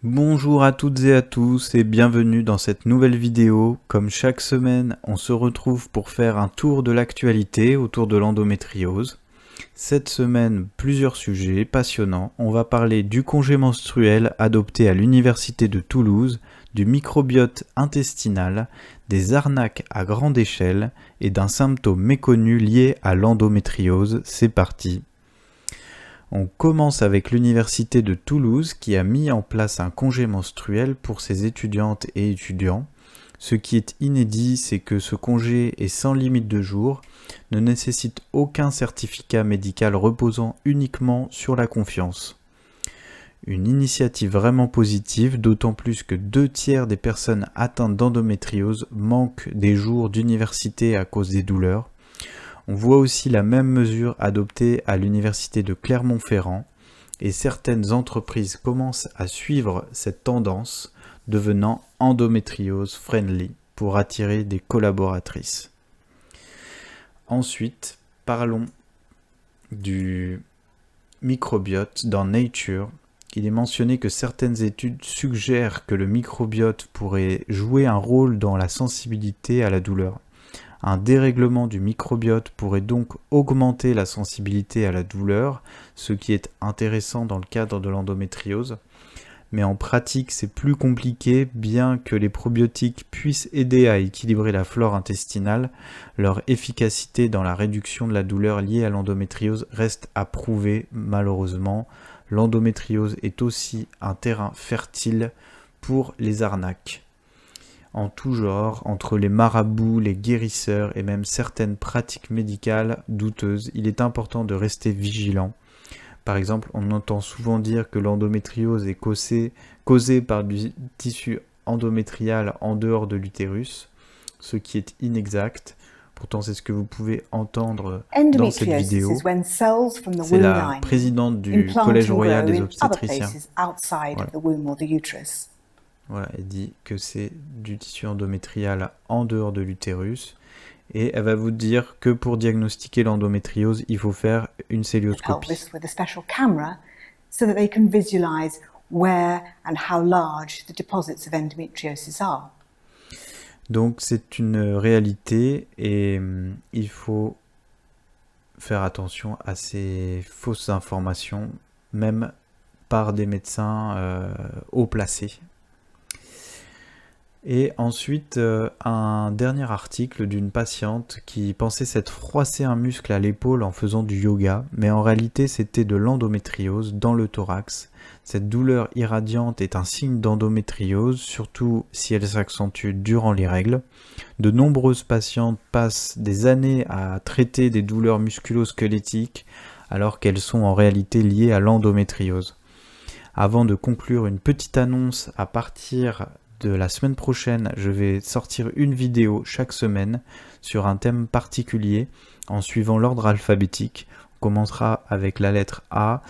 Bonjour à toutes et à tous et bienvenue dans cette nouvelle vidéo. Comme chaque semaine, on se retrouve pour faire un tour de l'actualité autour de l'endométriose. Cette semaine, plusieurs sujets passionnants. On va parler du congé menstruel adopté à l'université de Toulouse, du microbiote intestinal, des arnaques à grande échelle et d'un symptôme méconnu lié à l'endométriose. C'est parti. On commence avec l'université de Toulouse qui a mis en place un congé menstruel pour ses étudiantes et étudiants. Ce qui est inédit, c'est que ce congé est sans limite de jours, ne nécessite aucun certificat médical reposant uniquement sur la confiance. Une initiative vraiment positive, d'autant plus que 2/3 des personnes atteintes d'endométriose manquent des jours d'université à cause des douleurs. On voit aussi la même mesure adoptée à l'université de Clermont-Ferrand et certaines entreprises commencent à suivre cette tendance, devenant endométriose friendly pour attirer des collaboratrices. Ensuite, parlons du microbiote dans Nature. Il est mentionné que certaines études suggèrent que le microbiote pourrait jouer un rôle dans la sensibilité à la douleur. Un dérèglement du microbiote pourrait donc augmenter la sensibilité à la douleur, ce qui est intéressant dans le cadre de l'endométriose. Mais en pratique, c'est plus compliqué, bien que les probiotiques puissent aider à équilibrer la flore intestinale. Leur efficacité dans la réduction de la douleur liée à l'endométriose reste à prouver, malheureusement. L'endométriose est aussi un terrain fertile pour les arnaques en tout genre, entre les marabouts, les guérisseurs et même certaines pratiques médicales douteuses. Il est important de rester vigilant. Par exemple, on entend souvent dire que l'endométriose est causée par du tissu endométrial en dehors de l'utérus, ce qui est inexact. Pourtant, c'est ce que vous pouvez entendre dans cette vidéo. C'est la présidente du Collège royal des obstétriciens. Voilà, elle dit que c'est du tissu endométrial en dehors de l'utérus. Et elle va vous dire que pour diagnostiquer l'endométriose, il faut faire une cœlioscopie. Donc c'est une réalité et il faut faire attention à ces fausses informations, même par des médecins haut placés. Et ensuite, un dernier article d'une patiente qui pensait s'être froissé un muscle à l'épaule en faisant du yoga, mais en réalité c'était de l'endométriose dans le thorax. Cette douleur irradiante est un signe d'endométriose, surtout si elle s'accentue durant les règles. De nombreuses patientes passent des années à traiter des douleurs musculo-squelettiques alors qu'elles sont en réalité liées à l'endométriose. Avant de conclure, une petite annonce: à partir de la semaine prochaine, je vais sortir une vidéo chaque semaine sur un thème particulier en suivant l'ordre alphabétique. On commencera avec la lettre A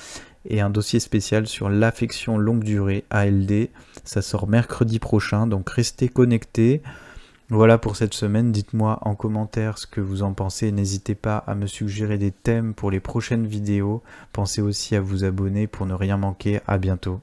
et un dossier spécial sur l'affection longue durée, ALD. Ça sort mercredi prochain, donc restez connectés. Voilà pour cette semaine, dites-moi en commentaire ce que vous en pensez, n'hésitez pas à me suggérer des thèmes pour les prochaines vidéos. Pensez aussi à vous abonner pour ne rien manquer, à bientôt.